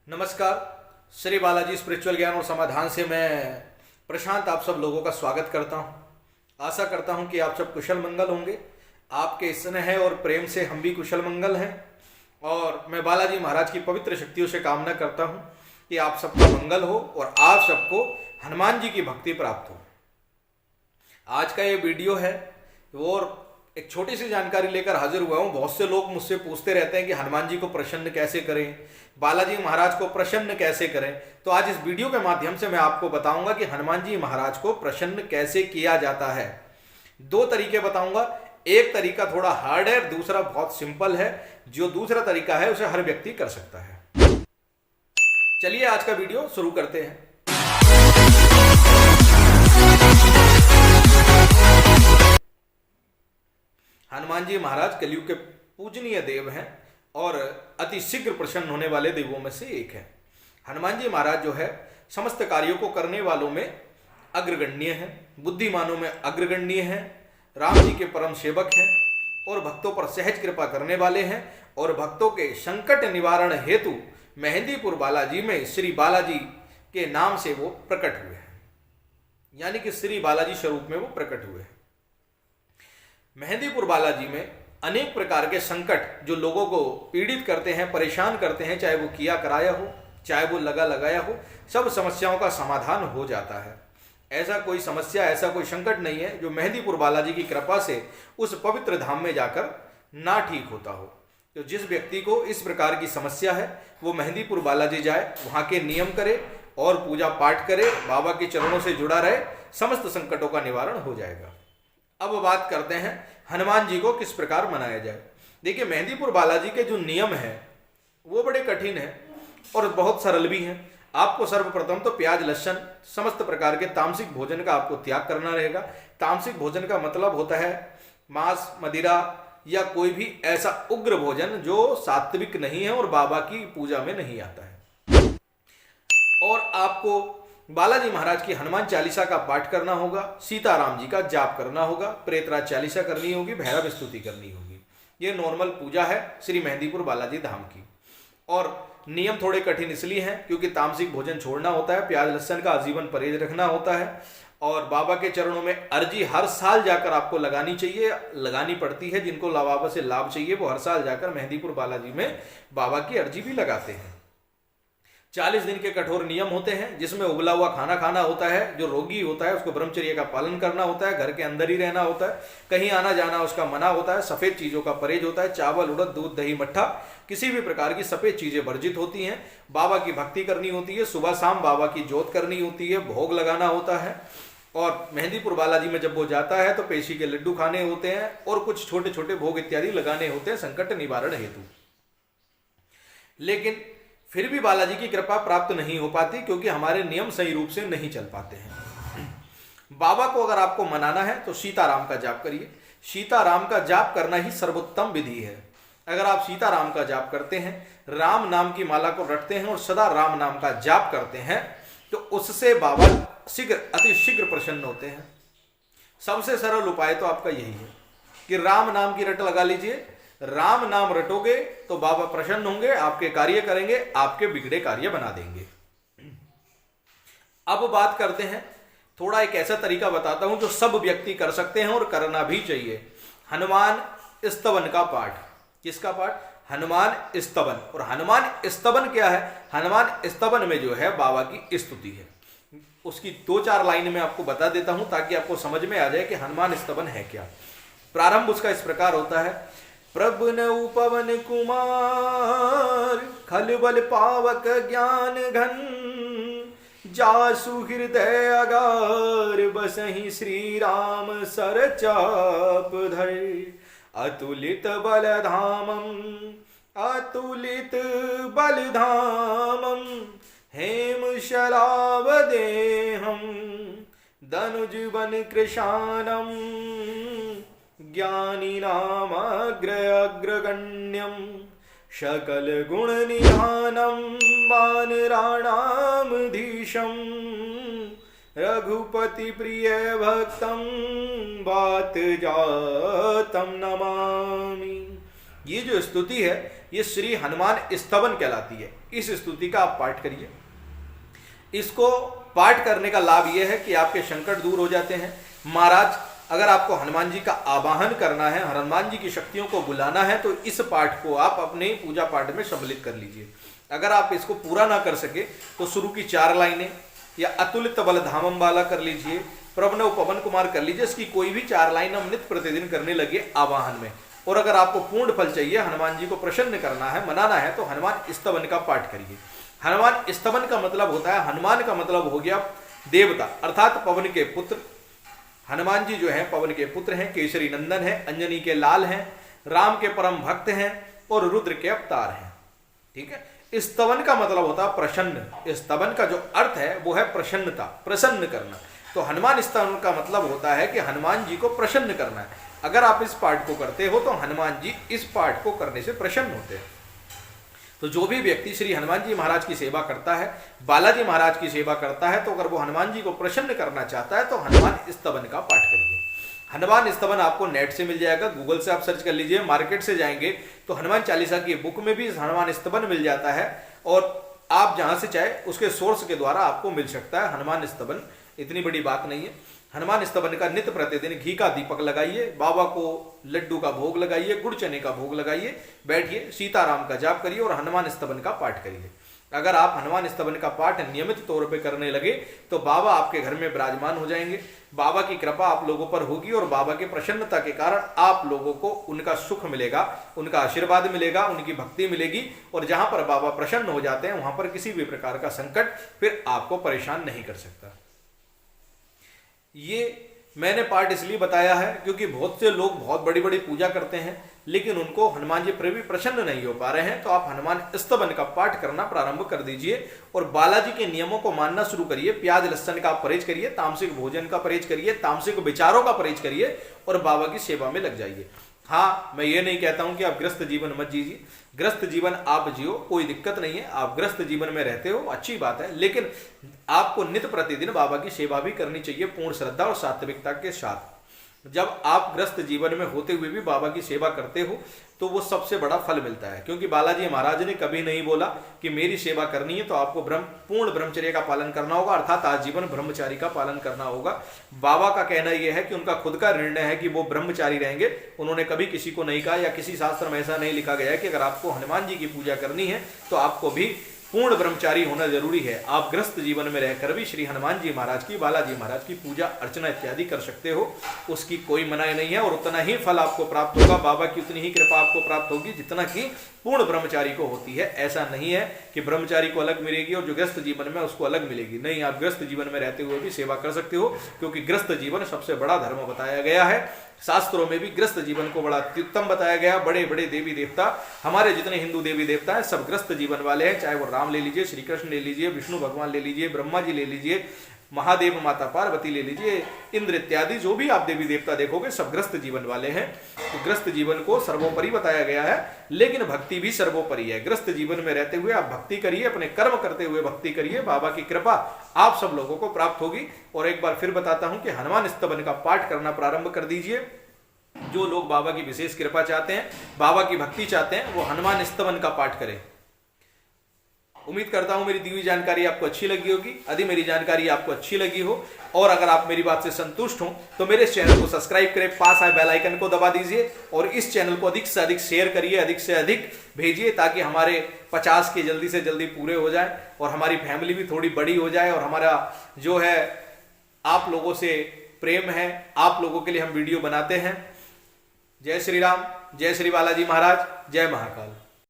नमस्कार। श्री बालाजी स्पिरिचुअल ज्ञान और समाधान से मैं प्रशांत आप सब लोगों का स्वागत करता हूं। आशा करता हूं कि आप सब कुशल मंगल होंगे। आपके स्नेह और प्रेम से हम भी कुशल मंगल हैं और मैं बालाजी महाराज की पवित्र शक्तियों से कामना करता हूं कि आप सबका मंगल हो और आप सबको हनुमान जी की भक्ति प्राप्त हो। आज का ये वीडियो है और एक छोटी सी जानकारी लेकर हाजिर हुआ हूँ। बहुत से लोग मुझसे पूछते रहते हैं कि हनुमान जी को प्रसन्न कैसे करें, बालाजी महाराज को प्रसन्न कैसे करें। तो आज इस वीडियो के माध्यम से मैं आपको बताऊंगा कि हनुमान जी महाराज को प्रसन्न कैसे किया जाता है। दो तरीके बताऊंगा। एक तरीका थोड़ा हार्ड है, दूसरा बहुत सिंपल है। जो दूसरा तरीका है उसे हर व्यक्ति कर सकता है। चलिए आज का वीडियो शुरू करते हैं। हनुमान जी महाराज कलयुग के पूजनीय देव हैं और अति शीघ्र प्रसन्न होने वाले देवों में से एक है। हनुमान जी महाराज जो है समस्त कार्यों को करने वालों में अग्रगण्य हैं, बुद्धिमानों में अग्रगण्य हैं, राम जी के परम सेवक हैं और भक्तों पर सहज कृपा करने वाले हैं और भक्तों के संकट निवारण हेतु मेहंदीपुर बालाजी में श्री बालाजी के नाम से वो प्रकट हुए हैं, यानी कि श्री बालाजी स्वरूप में वो प्रकट हुए हैं। मेहंदीपुर बालाजी में अनेक प्रकार के संकट जो लोगों को पीड़ित करते हैं, परेशान करते हैं, चाहे वो किया कराया हो, चाहे वो लगा लगाया हो, सब समस्याओं का समाधान हो जाता है। ऐसा कोई समस्या, ऐसा कोई संकट नहीं है जो मेहंदीपुर बालाजी की कृपा से उस पवित्र धाम में जाकर ना ठीक होता हो। तो जिस व्यक्ति को इस प्रकार की समस्या है वो मेहंदीपुर बालाजी जाए, वहाँ के नियम करे और पूजा पाठ करे, बाबा के चरणों से जुड़ा रहे, समस्त संकटों का निवारण हो जाएगा। अब बात करते हैं हनुमान जी को किस प्रकार मनाया जाए। देखिए, मेहंदीपुर बालाजी के जो नियम हैं वो बड़े कठिन हैं और बहुत सरल भी हैं। आपको सर्वप्रथम तो प्याज लहसुन समस्त प्रकार के तामसिक भोजन का आपको त्याग करना रहेगा। तामसिक भोजन का मतलब होता है मांस, मदिरा या कोई भी ऐसा उग्र भोजन जो सात्विक नहीं है और बाबा की पूजा में नहीं आता है। और आपको बालाजी महाराज की हनुमान चालीसा का पाठ करना होगा, सीताराम जी का जाप करना होगा, प्रेतराज चालीसा करनी होगी, भैरव स्तुति करनी होगी। ये नॉर्मल पूजा है श्री मेहंदीपुर बालाजी धाम की। और नियम थोड़े कठिन इसलिए हैं क्योंकि तामसिक भोजन छोड़ना होता है, प्याज लहसुन का आजीवन परहेज रखना होता है और बाबा के चरणों में अर्जी हर साल जाकर आपको लगानी चाहिए, लगानी पड़ती है। जिनको बाबा से लाभ चाहिए वो हर साल जाकर मेहंदीपुर बालाजी में बाबा की अर्जी भी लगाते हैं। 40 दिन के कठोर नियम होते हैं जिसमें उबला हुआ खाना खाना होता है। जो रोगी होता है उसको ब्रह्मचर्य का पालन करना होता है, घर के अंदर ही रहना होता है, कहीं आना जाना उसका मना होता है, सफेद चीजों का परहेज होता है, चावल, उड़द, दूध, दही, मट्ठा, किसी भी प्रकार की सफेद चीजें वर्जित होती हैं। बाबा की भक्ति करनी होती है, सुबह शाम बाबा की जोत करनी होती है, भोग लगाना होता है। और मेहंदीपुर बालाजी में जब वो जाता है तो पेशी के लड्डू खाने होते हैं और कुछ छोटे छोटे भोग इत्यादि लगाने होते हैं संकट निवारण हेतु। लेकिन फिर भी बालाजी की कृपा प्राप्त नहीं हो पाती क्योंकि हमारे नियम सही रूप से नहीं चल पाते हैं। बाबा को अगर आपको मनाना है तो सीताराम का जाप करिए। सीताराम का जाप करना ही सर्वोत्तम विधि है। अगर आप सीताराम का जाप करते हैं, राम नाम की माला को रटते हैं और सदा राम नाम का जाप करते हैं तो उससे बाबा अति शीघ्र प्रसन्न होते हैं। सबसे सरल उपाय तो आपका यही है कि राम नाम की रट लगा लीजिए। राम नाम रटोगे तो बाबा प्रसन्न होंगे, आपके कार्य करेंगे, आपके बिगड़े कार्य बना देंगे। अब बात करते हैं, थोड़ा एक ऐसा तरीका बताता हूं जो सब व्यक्ति कर सकते हैं और करना भी चाहिए। हनुमान स्तवन का पाठ। किसका पाठ? हनुमान स्तवन। और हनुमान स्तवन क्या है? हनुमान स्तवन में जो है बाबा की स्तुति है। उसकी 2-4 लाइन में आपको बता देता हूं ताकि आपको समझ में आ जाए कि हनुमान स्तवन है क्या। प्रारंभ उसका इस प्रकार होता है। प्रभु नऊ पवन कुमार, खलबल पावक ज्ञान घन, जासु हृदय अगार, बसहि श्री राम सर चाप धर, अतुलित बलधामम, अतुलित बलधामम, हेम शराव देहम, दनुज बन कृशानम, ज्ञानी नामाग्र अग्रगण्यम, शकल गुण निधानम, वानराणामधीशम, रघुपति प्रिय भक्तम, बात जातम नमामि। ये जो स्तुति है ये श्री हनुमान स्तवन कहलाती है। इस स्तुति का आप पाठ करिए। इसको पाठ करने का लाभ यह है कि आपके संकट दूर हो जाते हैं। महाराज, अगर आपको हनुमान जी का आवाहन करना है, हनुमान जी की शक्तियों को बुलाना है, तो इस पाठ को आप अपने पूजा पाठ में सम्मिलित कर लीजिए। अगर आप इसको पूरा ना कर सके तो शुरू की 4 लाइनें या अतुलित बल धामम वाला कर लीजिए, प्रभनव पवन कुमार कर लीजिए। इसकी कोई भी 4 लाइन हम नित्य प्रतिदिन करने लगे आवाहन में। और अगर आपको पूर्ण फल चाहिए, हनुमान जी को प्रसन्न करना है, मनाना है, तो हनुमान स्तवन का पाठ करिए। हनुमान स्तवन का मतलब होता है, हनुमान का मतलब हो गया देवता, अर्थात पवन के पुत्र। हनुमान जी जो है पवन के पुत्र हैं, केसरी नंदन है, अंजनी के लाल हैं, राम के परम भक्त हैं और रुद्र के अवतार हैं। ठीक है। स्तवन का मतलब होता है प्रसन्न। स्तवन का जो अर्थ है वो है प्रसन्नता, प्रसन्न करना। तो हनुमान स्तवन का मतलब होता है कि हनुमान जी को प्रसन्न करना है। अगर आप इस पाठ को करते हो तो हनुमान जी इस पाठ को करने से प्रसन्न होते हैं। तो जो भी व्यक्ति श्री हनुमान जी महाराज की सेवा करता है, बालाजी महाराज की सेवा करता है, तो अगर वो हनुमान जी को प्रसन्न करना चाहता है तो हनुमान स्तवन का पाठ करिए। हनुमान स्तवन आपको नेट से मिल जाएगा, गूगल से आप सर्च कर लीजिए। मार्केट से जाएंगे तो हनुमान चालीसा की बुक में भी हनुमान स्तवन मिल जाता है, और आप जहां से चाहे उसके सोर्स के द्वारा आपको मिल सकता है हनुमान स्तवन। इतनी बड़ी बात नहीं है। हनुमान स्तवन का नित्य प्रतिदिन घी का दीपक लगाइए, बाबा को लड्डू का भोग लगाइए, गुड़ चने का भोग लगाइए, बैठिए, सीताराम का जाप करिए और हनुमान स्तवन का पाठ करिए। अगर आप हनुमान स्तवन का पाठ नियमित तौर पे करने लगे तो बाबा आपके घर में विराजमान हो जाएंगे। बाबा की कृपा आप लोगों पर होगी और बाबा की प्रसन्नता के कारण आप लोगों को उनका सुख मिलेगा, उनका आशीर्वाद मिलेगा, उनकी भक्ति मिलेगी। और जहां पर बाबा प्रसन्न हो जाते हैं वहां पर किसी भी प्रकार का संकट फिर आपको परेशान नहीं कर सकता। ये मैंने पाठ इसलिए बताया है क्योंकि बहुत से लोग बहुत बड़ी बड़ी पूजा करते हैं लेकिन उनको हनुमान जी पर भी प्रसन्न नहीं हो पा रहे हैं। तो आप हनुमान स्तवन का पाठ करना प्रारंभ कर दीजिए और बालाजी के नियमों को मानना शुरू करिए। प्याज लहसन का परहेज करिए, तामसिक भोजन का परहेज करिए, तामसिक विचारों का परहेज करिए और बाबा की सेवा में लग जाइए। हाँ, मैं ये नहीं कहता हूं कि आप ग्रस्त जीवन मत जीजिए। ग्रस्त जीवन आप जियो, कोई दिक्कत नहीं है। आप ग्रस्त जीवन में रहते हो, अच्छी बात है, लेकिन आपको नित्य प्रतिदिन बाबा की सेवा भी करनी चाहिए पूर्ण श्रद्धा और सात्विकता के साथ। जब आप ग्रस्त जीवन में होते हुए भी बाबा की सेवा करते हो तो वो सबसे बड़ा फल मिलता है। क्योंकि बालाजी महाराज ने कभी नहीं बोला कि मेरी सेवा करनी है तो आपको पूर्ण ब्रह्मचर्य का पालन करना होगा, अर्थात आजीवन ब्रह्मचारी का पालन करना होगा। बाबा का कहना यह है कि उनका खुद का निर्णय है कि वो ब्रह्मचारी रहेंगे। उन्होंने कभी किसी को नहीं कहा या किसी शास्त्र में ऐसा नहीं लिखा गया है कि अगर आपको हनुमान जी की पूजा करनी है तो आपको भी पूर्ण ब्रह्मचारी होना जरूरी है। आप ग्रस्त जीवन में रहकर भी श्री हनुमान जी महाराज की, बालाजी महाराज की पूजा अर्चना इत्यादि कर सकते हो, उसकी कोई मनाही नहीं है। और उतना ही फल आपको प्राप्त होगा, बाबा की उतनी ही कृपा आपको प्राप्त होगी जितना कि पूर्ण ब्रह्मचारी को होती है। ऐसा नहीं है कि ब्रह्मचारी को अलग मिलेगी और जो ग्रस्त जीवन में उसको अलग मिलेगी। नहीं, आप ग्रस्त जीवन में रहते हुए भी सेवा कर सकते हो, क्योंकि ग्रस्त जीवन सबसे बड़ा धर्म बताया गया है। शास्त्रों में भी ग्रस्त जीवन को बड़ा अत्युत्तम बताया गया। बड़े बड़े देवी देवता, हमारे जितने हिंदू देवी देवता हैं, सब ग्रस्त जीवन वाले हैं। चाहे वो राम ले लीजिए, श्री कृष्ण ले लीजिए, विष्णु भगवान ले लीजिए, ब्रह्मा जी ले लीजिए, महादेव माता पार्वती ले लीजिए, इंद्र इत्यादि जो भी आप देवी देवता देखोगे सब ग्रस्त जीवन वाले हैं। तो ग्रस्त जीवन को सर्वोपरि बताया गया है, लेकिन भक्ति भी सर्वोपरि है। ग्रस्त जीवन में रहते हुए आप भक्ति करिए, अपने कर्म करते हुए भक्ति करिए, बाबा की कृपा आप सब लोगों को प्राप्त होगी। और एक बार फिर बताता हूं कि हनुमान स्तवन का पाठ करना प्रारंभ कर दीजिए। जो लोग बाबा की विशेष कृपा चाहते हैं, बाबा की भक्ति चाहते हैं, वो हनुमान स्तवन का पाठ करें। उम्मीद करता हूं मेरी दी हुई जानकारी आपको अच्छी लगी होगी। यदि मेरी जानकारी आपको अच्छी लगी हो और अगर आप मेरी बात से संतुष्ट हो तो मेरे इस चैनल को सब्सक्राइब करें, पास आए बेल आइकन को दबा दीजिए और इस चैनल को अधिक से अधिक शेयर करिए, अधिक से अधिक भेजिए, ताकि हमारे 50 के जल्दी से जल्दी पूरे हो जाए और हमारी फैमिली भी थोड़ी बड़ी हो जाए। और हमारा जो है आप लोगों से प्रेम है, आप लोगों के लिए हम वीडियो बनाते हैं। जय श्री राम, जय श्री बालाजी महाराज, जय महाकाल।